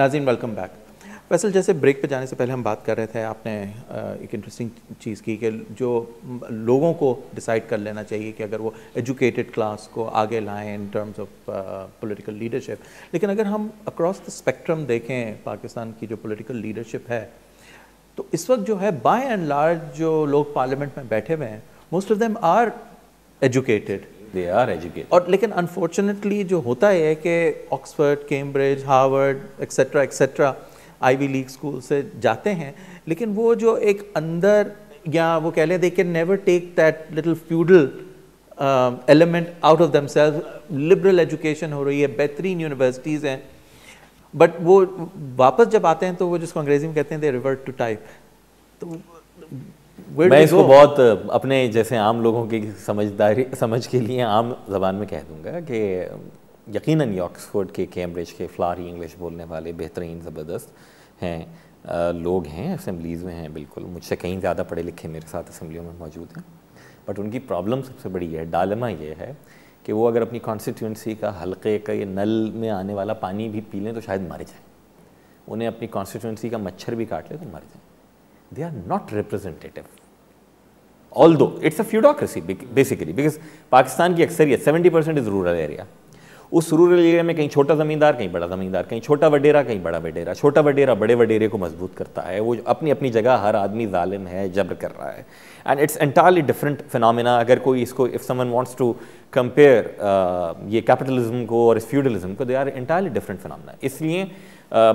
ناظرین welcome back. Faisal, جیسے break پہ جانے سے پہلے ہم بات کر رہے تھے, آپ نے ایک انٹرسٹنگ چیز کی کہ جو لوگوں کو ڈیسائیڈ کر لینا چاہیے کہ اگر وہ ایجوکیٹڈ کلاس کو آگے لائیں in terms of political leadership. لیکن اگر ہم اکراس دا اسپیکٹرم دیکھیں پاکستان کی جو پولیٹیکل لیڈرشپ ہے, تو اس وقت جو ہے بائی اینڈ لارج جو لوگ پارلیمنٹ میں بیٹھے ہوئے ہیں, most of them are educated. اور لیکن انفارچونیٹلی جو ہوتا ہے کہ Oxford, Cambridge, Harvard etcetera etcetera Ivy League school سے جاتے ہیں, لیکن وہ جو ایک اندر, یا وہ کہہ لیں they can never take that little feudal element out of them self. Liberal education ہو رہی ہے, بہترین یونیورسٹیز ہیں, بٹ وہ واپس جب آتے ہیں تو وہ جس کو انگریزی میں کہتے ہیں دے ریورٹ ٹو ٹائپ. تو میں اس کو بہت اپنے جیسے عام لوگوں کی سمجھ کے لیے عام زبان میں کہہ دوں گا کہ یقیناً یہ آکسفورڈ کے, کیمبرج کے فلاری انگلش بولنے والے بہترین زبردست ہیں لوگ ہیں, اسمبلیز میں ہیں, بالکل مجھ سے کہیں زیادہ پڑھے لکھے میرے ساتھ اسمبلیوں میں موجود ہیں. بٹ ان کی پرابلم سب سے بڑی ہے, ڈالما یہ ہے کہ وہ اگر اپنی کانسٹیٹیوئنسی کا حلقے کا یہ نل میں آنے والا پانی بھی پی لیں تو شاید مر جائیں. انہیں اپنی کانسٹیٹیوئنسی کا مچھر بھی کاٹ لے تو مر جائیں. They are not representative. Although it's a feudocracy basically, because Pakistan کی اکثریت 70% is rural area. اس رورل ایریا میں کہیں چھوٹا زمیندار, کہیں بڑا زمیندار, کہیں چھوٹا وڈیرا, کہیں بڑا وڈیرا. چھوٹا وڈیرا بڑے وڈیرے کو مضبوط کرتا ہے, وہ اپنی اپنی جگہ ہر آدمی ظالم ہے, جبر کر رہا ہے. And it's entirely different phenomena. اگر کوئی اس کو if someone wants to compare یہ کیپٹلزم کو اور اس فیوڈلزم کو, they are entirely different phenomena. اس لیے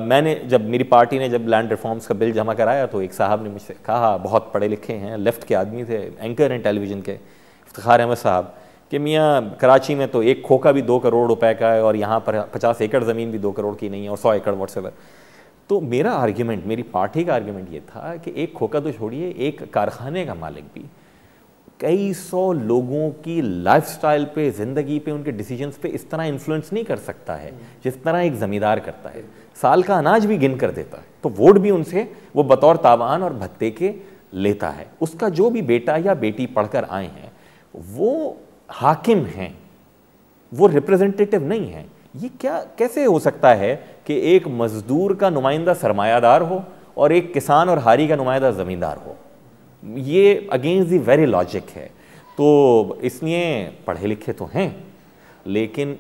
میں نے جب میری پارٹی نے جب لینڈ ریفارمز کا بل جمع کرایا تو ایک صاحب نے مجھ سے کہا, بہت پڑھے لکھے ہیں, لیفٹ کے آدمی تھے, اینکر ہیں ٹیلی ویژن کے, افتخار احمد صاحب, کہ میاں کراچی میں تو ایک کھوکا بھی 2 کروڑ روپے کا ہے اور یہاں پر 50 ایکڑ زمین بھی 2 کروڑ کی نہیں ہے اور 100 ایکڑ واٹس ایور. تو میرا آرگیومنٹ, میری پارٹی کا آرگیومنٹ یہ تھا کہ ایک کھوکا تو چھوڑیے, ایک کارخانے کا مالک بھی کئی 100 لوگوں کی لائف سٹائل پہ, زندگی پہ, ان کے ڈیسیجنز پہ اس طرح انفلوئنس نہیں کر سکتا ہے جس طرح ایک زمیندار کرتا ہے. سال کا اناج بھی گن کر دیتا ہے, تو ووٹ بھی ان سے وہ بطور تاوان اور بھتے کے لیتا ہے. اس کا جو بھی بیٹا یا بیٹی پڑھ کر آئے ہیں وہ حاکم ہیں, وہ ریپرزنٹیٹیو نہیں ہیں. یہ کیسے ہو سکتا ہے کہ ایک مزدور کا نمائندہ سرمایہ دار ہو اور ایک کسان اور ہاری کا نمائندہ زمیندار ہو؟ یہ اگینسٹ دی ویری لاجک ہے. تو اس لیے پڑھے لکھے تو ہیں, لیکن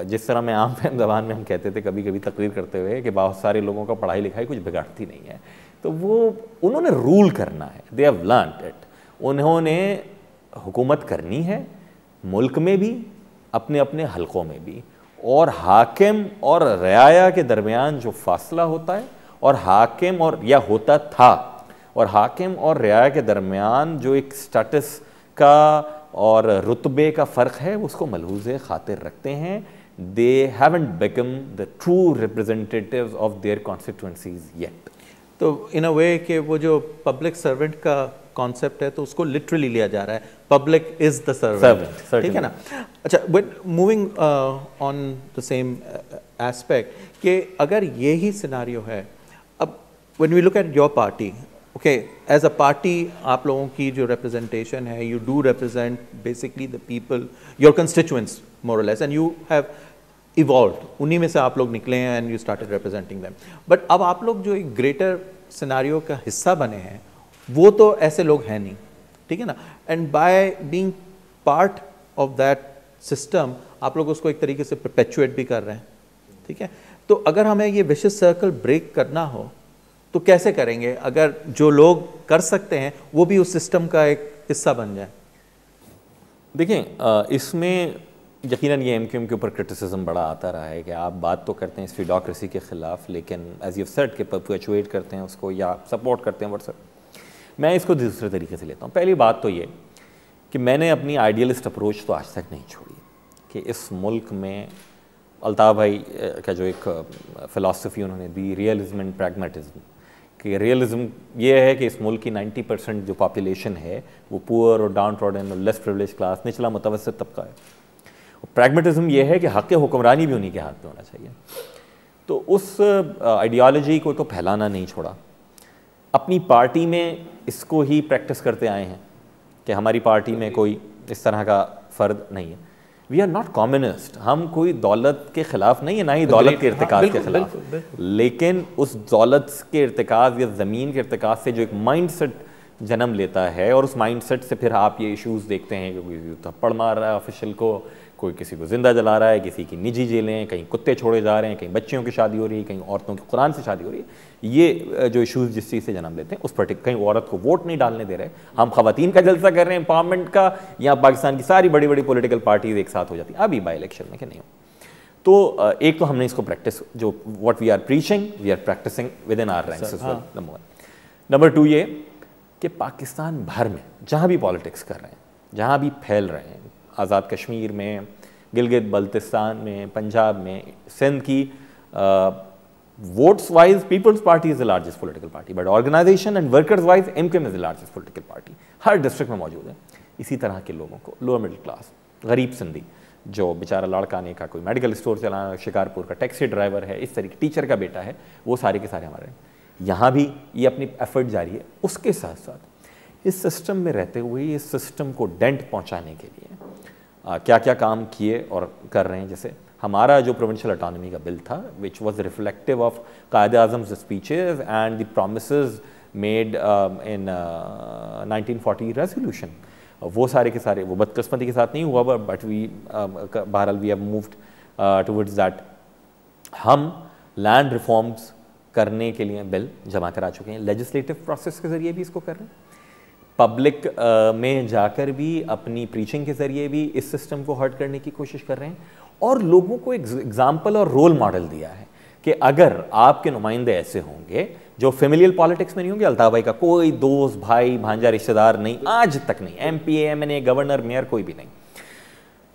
جس طرح میں عام فہم زبان میں ہم کہتے تھے کبھی کبھی تقریر کرتے ہوئے کہ بہت سارے لوگوں کا پڑھائی لکھائی کچھ بگاڑتی نہیں ہے. تو وہ انہوں نے رول کرنا ہے, دے ہیو لرنڈ اٹ. انہوں نے حکومت کرنی ہے ملک میں بھی, اپنے اپنے حلقوں میں بھی, اور حاکم اور رعایا کے درمیان جو فاصلہ ہوتا ہے, اور حاکم اور یا ہوتا تھا, اور حاکم اور رعایا کے درمیان جو ایک سٹیٹس کا اور رتبے کا فرق ہے, اس کو ملحوظ خاطر رکھتے ہیں. They haven't become the true representatives of their constituencies yet. تو in a way کہ وہ جو پبلک سرونٹ کا کانسیپٹ ہے تو اس کو لٹرلی لیا جا رہا ہے, پبلک از دا سرونٹ, ٹھیک ہے نا. اچھا, moving on the same aspect کہ اگر یہی سیناریو ہے, اب when we look at your party, okay, as a party آپ لوگوں کی جو ریپرزنٹیشن ہے, you do represent basically the people, your constituents more or less, and you have evolved, انہی میں سے آپ لوگ نکلے ہیں and you started representing them. But اب آپ لوگ جو ایک گریٹر سیناریو کا حصہ بنے ہیں, وہ تو ایسے لوگ ہیں نہیں, ٹھیک ہے نا. And by being part of that system آپ لوگ اس کو ایک طریقے سے پرپیچویٹ بھی کر رہے ہیں, ٹھیک ہے. تو اگر ہمیں یہ وشس سرکل بریک کرنا ہو تو کیسے کریں گے اگر جو لوگ کر سکتے ہیں وہ بھی اس سسٹم کا ایک حصہ بن جائیں؟ دیکھیں, اس میں یقیناً یہ ایم کیو ایم کے اوپر کرٹیسزم بڑا آتا رہا ہے کہ آپ بات تو کرتے ہیں اس فیوڈوکریسی کے خلاف, لیکن ایز یو سیڈ کہ پرپیچویٹ کرتے ہیں اس کو یا سپورٹ کرتے ہیں ورسر. میں اس کو دوسرے طریقے سے لیتا ہوں. پہلی بات تو یہ کہ میں نے اپنی آئیڈیلسٹ اپروچ تو آج تک نہیں چھوڑی کہ اس ملک میں الطاف بھائی کا جو ایک فلاسفی انہوں نے دی, ریئلزم اینڈ پریگمیٹزم, کہ ریئلزم یہ ہے کہ اس ملک کی 90% جو پاپولیشن ہے وہ پور اور ڈاؤن ٹراڈن اور لیس پریویلیج کلاس, نچلا متوسط طبقہ ہے. پریگمیٹزم یہ ہے کہ حق حکمرانی بھی انہی کے ہاتھ میں ہونا چاہیے. تو اس آئیڈیالوجی کو تو پھیلانا نہیں چھوڑا. اپنی پارٹی میں اس کو ہی پریکٹس کرتے آئے ہیں کہ ہماری پارٹی میں کوئی اس طرح کا فرد نہیں ہے. وی آر ناٹ کامسٹ, ہم کوئی دولت کے خلاف نہیں ہے, نہ ہی دولت کے ارتکاز کے خلاف, لیکن اس دولت کے ارتکاز یا زمین کے ارتکاز سے جو ایک مائنڈ سیٹ جنم لیتا ہے, اور اس مائنڈ سیٹ سے پھر آپ یہ ایشوز دیکھتے ہیں کہ کوئی تھپڑ مار رہا ہے آفیشیل کو, کوئی کسی کو زندہ جلا رہا ہے, کسی کی نجی جیلیں, کہیں کتے چھوڑے جا رہے ہیں, کہیں بچیوں کی شادی ہو رہی ہے, کہیں عورتوں کی قرآن سے شادی ہو رہی ہے. یہ جو ایشوز جس چیز سے جنم لیتے ہیں اس پر کہیں عورت کو ووٹ نہیں ڈالنے دے رہے, ہم خواتین کا جلسہ کر رہے ہیں امپاورمنٹ کا, یا پاکستان کی ساری بڑی بڑی پولیٹیکل پارٹیز ایک ساتھ ہو جاتی ہیں ابھی بائی الیکشن میں کہ نہیں ہو. تو ایک تو ہم نے اس کو پریکٹس, جو what we are preaching we are practising within our ranks, number 1. Number 2 یہ کہ پاکستان بھر میں جہاں بھی پالیٹکس کر رہے ہیں, جہاں بھی پھیل رہے ہیں, آزاد کشمیر میں, گلگت بلتستان میں, پنجاب میں, سندھ کی votes wise Peoples Party is the largest political party, but organisation and workers wise MKM is the largest political party, ہر ڈسٹرکٹ میں موجود ہے. اسی طرح کے لوگوں کو, لوور مڈل کلاس, غریب سندھی جو بیچارہ لڑکانے کا کوئی میڈیکل اسٹور چلانا, شکارپور کا ٹیکسی ڈرائیور ہے, اس طریقے ٹیچر کا بیٹا ہے, وہ سارے کے سارے ہمارے یہاں بھی یہ اپنی ایفرٹ جاری ہے. اس کے ساتھ ساتھ اس سسٹم میں رہتے ہوئے اس سسٹم کو ڈینٹ پہنچانے کے لیے کیا کیا کام کیے اور کر رہے ہیں. جیسے ہمارا جو پروونشل اٹانومی کا بل تھا which was reflective of Quaid Azam's speeches and the promises made in 1940 resolution, وہ سارے کے سارے, وہ بدقسمتی کے ساتھ نہیں ہوا, بٹ وی بہرحال we have moved towards that. ہم لینڈ ریفارمز کرنے کے لیے بل جمع کرا چکے ہیں, لیجسلیٹو پروسیس کے ذریعے بھی اس کو کر رہے ہیں, پبلک میں جا کر بھی اپنی پریچنگ کے ذریعے بھی اس سسٹم کو ہرٹ کرنے کی کوشش کر رہے ہیں, اور لوگوں کو ایک ایگزامپل اور رول ماڈل دیا ہے کہ اگر آپ کے نمائندے ایسے ہوں گے جو فیملیل پالیٹکس میں نہیں ہوں گے, الطاف بھائی کا کوئی دوست بھائی بھانجا رشتہ دار نہیں, آج تک نہیں, MP MNA گورنر میئر کوئی بھی نہیں,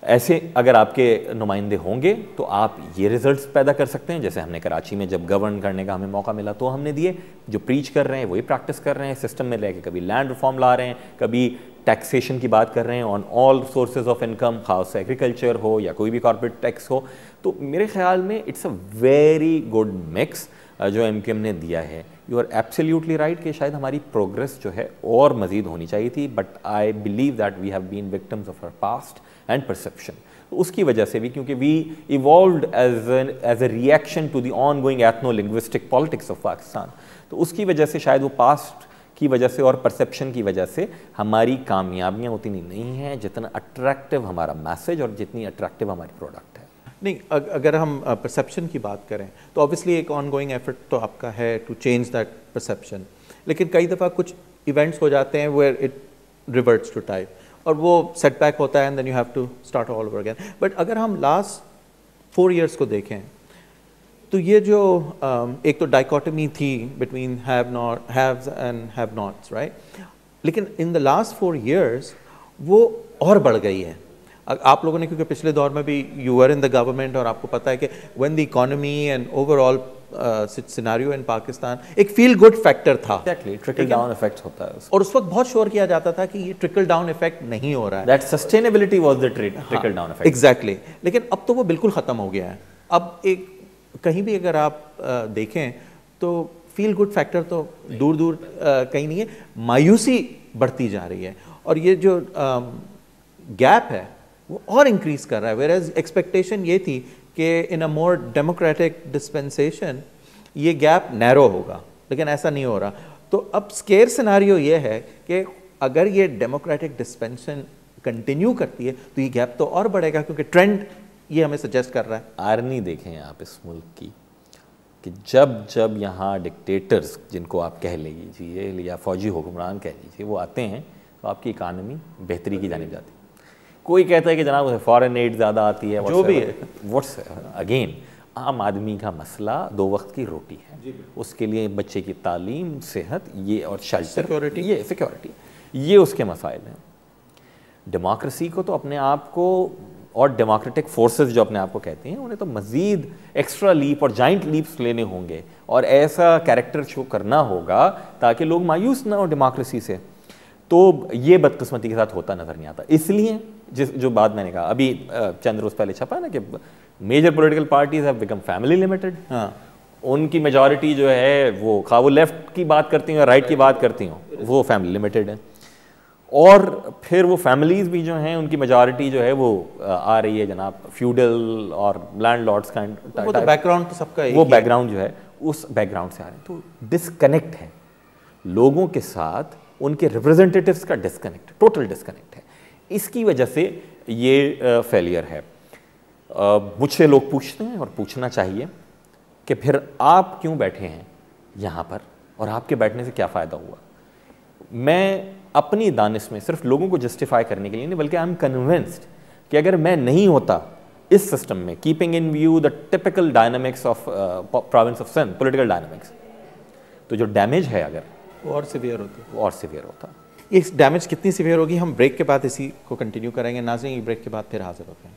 ایسے اگر آپ کے نمائندے ہوں گے تو آپ یہ ریزلٹس پیدا کر سکتے ہیں. جیسے ہم نے کراچی میں جب گورن کرنے کا ہمیں موقع ملا تو ہم نے دیے, جو پریچ کر رہے ہیں وہی پریکٹس کر رہے ہیں, سسٹم میں لے کے کبھی لینڈ ریفارم لا رہے ہیں, کبھی ٹیکسیشن کی بات کر رہے ہیں آن آل سورسز آف انکم, خاص ایگریکلچر ہو یا کوئی بھی کارپوریٹ ٹیکس ہو. تو میرے خیال میں it's a very good mix جو MKM نے دیا ہے. یو آر ایبسلیوٹلی رائٹ کہ شاید ہماری پروگرس جو ہے اور مزید ہونی چاہیے تھی, but I believe that we have been victims of our past and perception. اس کی وجہ سے بھی, کیونکہ we evolved as a reaction to the ongoing ethno linguistic politics of Pakistan, تو اس کی وجہ سے شاید وہ پاسٹ کی وجہ سے اور پرسیپشن کی وجہ سے ہماری کامیابیاں اتنی نہیں ہیں جتنا اٹریکٹیو ہمارا میسج اور جتنی اٹریکٹیو ہماری پروڈکٹ ہے. نہیں, اگر ہم پرسیپشن کی بات کریں تو آبویسلی ایک آن گوئنگ ایفرٹ تو آپ کا ہے ٹو چینج دیٹ پرسیپشن, لیکن کئی دفعہ کچھ ایونٹس ہو جاتے ہیں where it reverts to type, اور وہ سیٹ بیک ہوتا ہے, and then you have to start all over again. But اگر ہم لاسٹ 4 ایئرس کو دیکھیں تو یہ جو ایک تو ڈائیکاٹمی تھی between haves and have nots, right, لیکن ان دا لاسٹ 4 ایئرس وہ اور بڑھ گئی ہے. آپ لوگوں نے, کیونکہ پچھلے دور میں بھی you are in the government, اور آپ کو پتہ ہے کہ when the economy and overall scenario in Pakistan ایک فیل گڈ فیکٹر تھا, ٹرکل ڈاؤن ایفیکٹ ہوتا ہے, اور اس وقت بہت شور کیا جاتا تھا کہ یہ ٹرکل ڈاؤن ایفیکٹ نہیں ہو رہا ہے, that sustainability was the trickle down effect. Exactly, لیکن اب تو وہ بالکل ختم ہو گیا ہے. اب ایک کہیں بھی اگر آپ دیکھیں تو فیل گڈ فیکٹر تو دور دور کہیں نہیں ہے, مایوسی بڑھتی جا رہی ہے, اور یہ جو گیپ ہے وہ اور انکریز کر رہا ہے. ویئر ایز ایکسپیکٹیشن یہ تھی کہ ان اے مور ڈیموکریٹک ڈسپینسیشن یہ گیپ نیرو ہوگا, لیکن ایسا نہیں ہو رہا. تو اب اسکیئر سیناریو یہ ہے کہ اگر یہ ڈیموکریٹک ڈسپینسن کنٹینیو کرتی ہے تو یہ گیپ تو اور بڑھے گا, کیونکہ ٹرینڈ یہ ہمیں سجیسٹ کر رہا ہے. آئرنی دیکھیں آپ اس ملک کی کہ جب یہاں ڈکٹیٹرز جن کو آپ کہہ لیجیے یا فوجی حکمران کہہ لیجیے وہ آتے ہیں تو آپ کی اکانومی بہتری کی جانب جاتی ہے. کوئی کہتا ہے کہ جناب فارن ایڈ زیادہ آتی ہے, جو بھی ہے, واٹس اگین عام آدمی کا مسئلہ 2 وقت کی روٹی ہے, اس کے لیے بچے کی تعلیم, صحت, یہ اور شیلٹر, یہ سیکورٹی, یہ اس کے مسائل ہیں. ڈیموکریسی کو تو اپنے آپ کو, اور ڈیموکریٹک فورسز جو اپنے آپ کو کہتے ہیں, انہیں تو مزید ایکسٹرا لیپ اور جائنٹ لیپس لینے ہوں گے, اور ایسا کیریکٹر شو کرنا ہوگا تاکہ لوگ مایوس نہ ہو ڈیموکریسی سے. تو یہ بدقسمتی کے ساتھ ہوتا نظر نہیں آتا. اس لیے جو بات میں نے کہا ابھی چند روز پہلے چھپا نا کہ major political parties have become family limited. ان کی میجورٹی جو ہے وہ خواہ وہ لیفٹ کی بات کرتی ہوں یا رائٹ کی بات کرتی ہوں, وہ فیملی لمیٹڈ ہے. اور پھر وہ فیملیز بھی جو ہیں ان کی میجارٹی جو ہے وہ آ رہی ہے جناب فیوڈل اور لینڈ لارڈس کا، وہ تو بیک گراؤنڈ تو سب کا وہ بیک گراؤنڈ جو ہے اس بیک گراؤنڈ سے آ رہے ہیں. تو ڈسکنیکٹ ہے لوگوں کے ساتھ، ان کے ریپرزنٹیٹیوز کا ڈسکنیکٹ، ٹوٹل ڈسکنیکٹ ہے. اس کی وجہ سے یہ فیلئر ہے. مجھ سے لوگ پوچھتے ہیں اور پوچھنا چاہیے کہ پھر آپ کیوں بیٹھے ہیں یہاں پر اور آپ کے بیٹھنے سے کیا فائدہ ہوا. میں اپنی دانش میں صرف لوگوں کو جسٹیفائی کرنے کے لیے نہیں بلکہ آئی ایم کنونسڈ کہ اگر میں نہیں ہوتا اس سسٹم میں، keeping in view the typical dynamics of province of Sindh, political dynamics, تو جو ڈیمیج ہے اگر وہ اور سیویئر ہوتا، وہ اور سیویئر ہوتا. یہ ڈیمیج کتنی سیویئر ہوگی ہم بریک کے بعد اسی کو کنٹینیو کریں گے. ناظرین بریک کے بعد پھر حاضر ہوتے ہیں.